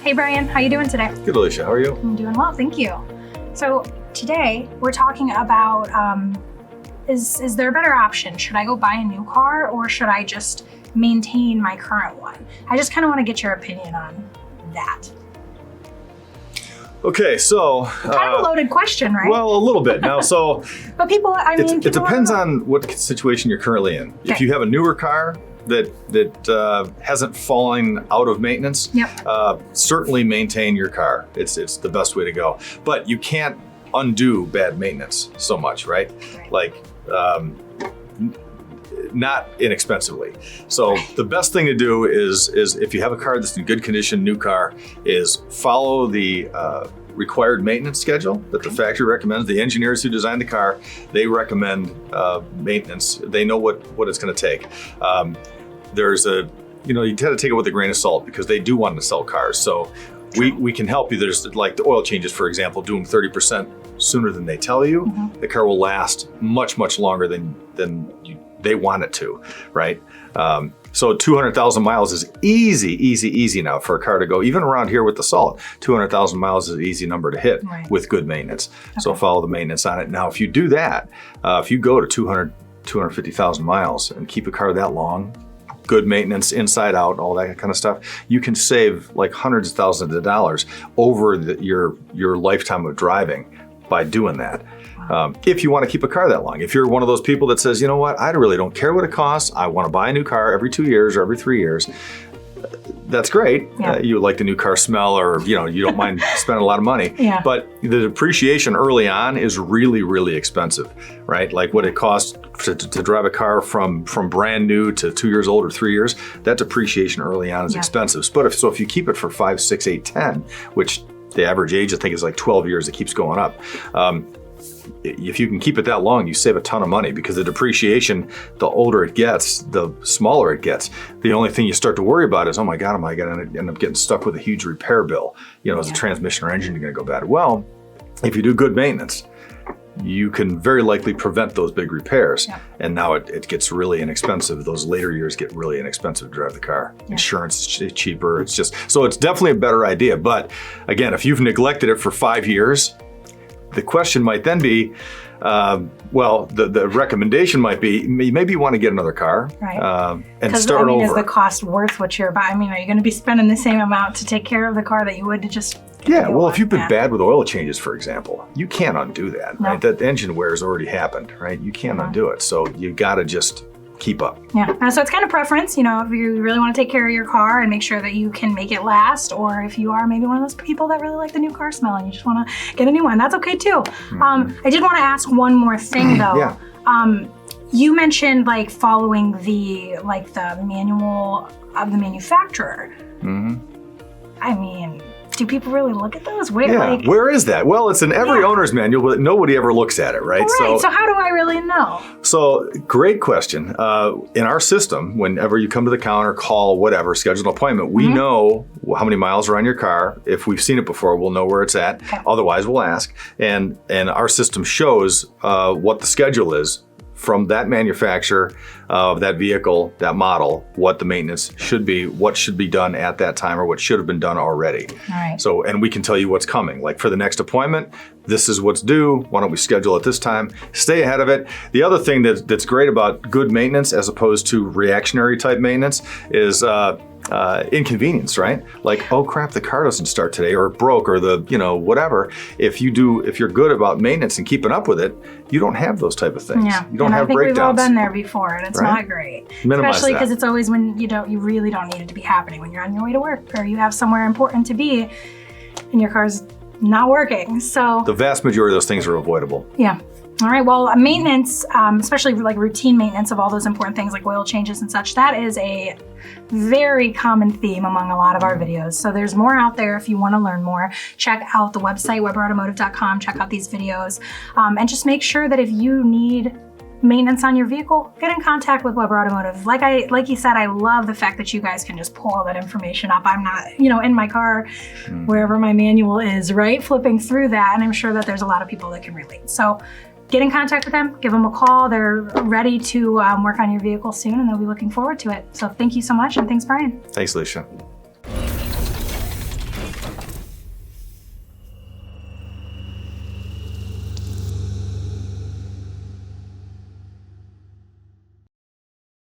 Hey Brian, how you doing today? Good, Alicia. How are you? I'm doing well, thank you. So today we're talking about is there a better option? Should I go buy a new car or should I just maintain my current one? I just kind of want to get your opinion on that. Okay, so Kind of a loaded question, right? well, a little bit now. So, but people, I mean, it depends on what situation you're currently in. Okay. If you have a newer car that hasn't fallen out of maintenance, Yep. Certainly maintain your car. It's the best way to go. But you can't undo bad maintenance so much, right? Like. Not inexpensively. So the best thing to do is if you have a car that's in good condition, new car, is follow the required maintenance schedule that the factory recommends. The engineers who designed the car, they recommend maintenance. They know what it's going to take. There's you have to take it with a grain of salt because they do want to sell cars. So we can help you. There's like the oil changes, for example, do them 30% sooner than they tell you. Mm-hmm. The car will last much longer than they want it to, right? So 200,000 miles is easy now for a car to go. Even around here with the salt, 200,000 miles is an easy number to hit with good maintenance. Okay. So follow the maintenance on it. Now, if you do that, if you go to 250,000 miles and keep a car that long, good maintenance, inside out, all that kind of stuff, you can save like hundreds of thousands of dollars over your lifetime of driving by doing that. If you want to keep a car that long. If you're one of those people that says, you know what, I really don't care what it costs. I want to buy a new car every 2 years or every 3 years. That's great. Yeah. You like the new car smell, or you don't mind spending a lot of money. Yeah. But the depreciation early on is really expensive, right? Like what it costs to drive a car from brand new to 2 years old or 3 years. That depreciation early on is expensive. But if you keep it for 5, 6, 8, 10, which the average age I think is like 12 years, it keeps going up. If you can keep it that long, you save a ton of money because the depreciation, the older it gets, the smaller it gets. The only thing you start to worry about is, oh my God, am I going to end up getting stuck with a huge repair bill? Is the transmission or engine going to go bad? Well, if you do good maintenance, you can very likely prevent those big repairs. Yeah. And now it gets really inexpensive. Those later years get really inexpensive to drive the car. Yeah. Insurance is cheaper. So it's definitely a better idea. But again, if you've neglected it for 5 years, the question might then be, the recommendation might be, maybe you want to get another car and start over. Is the cost worth what you're buying? Are you going to be spending the same amount to take care of the car that you would to just... Yeah, well, if you've been bad with oil changes, for example, you can't undo that, right? That engine wear has already happened, right? You can't undo it. So you got to just keep up. Yeah, so it's kind of preference, if you really want to take care of your car and make sure that you can make it last, or if you are maybe one of those people that really like the new car smell and you just want to get a new one, that's okay too. Mm-hmm. I did want to ask one more thing though. Yeah. You mentioned like following the manual of the manufacturer. Mm-hmm. Do people really look at those? Where is that? Well, it's in every owner's manual, but nobody ever looks at it, right? So how do I really know? So great question. In our system, whenever you come to the counter, call, whatever, schedule an appointment, we know how many miles are on your car. If we've seen it before, we'll know where it's at. Okay. Otherwise, we'll ask. And our system shows what the schedule is from that manufacturer of that vehicle, that model, what the maintenance should be, what should be done at that time, or what should have been done already. All right. So, and we can tell you what's coming. Like for the next appointment, this is what's due. Why don't we schedule it this time? Stay ahead of it. The other thing that's great about good maintenance as opposed to reactionary type maintenance is inconvenience, right? Like, oh crap, the car doesn't start today, or it broke, or whatever. If you're good about maintenance and keeping up with it, you don't have those type of things. Yeah. You don't have breakdowns. I think we've all been there before, and it's not great. Minimize Especially because it's always when you really don't need it to be happening, when you're on your way to work or you have somewhere important to be and your car's not working. So the vast majority of those things are avoidable. Yeah. All right, well, maintenance, especially like routine maintenance of all those important things like oil changes and such, that is a very common theme among a lot of our videos. So there's more out there if you want to learn more. Check out the website, weberautomotive.com, check out these videos, and just make sure that if you need maintenance on your vehicle, get in contact with Weber Automotive. Like you said, I love the fact that you guys can just pull all that information up. I'm not, in my car, wherever my manual is, right? Flipping through that, and I'm sure that there's a lot of people that can relate. So get in contact with them, give them a call. They're ready to work on your vehicle soon, and they'll be looking forward to it. So thank you so much, and thanks, Brian. Thanks, Alicia.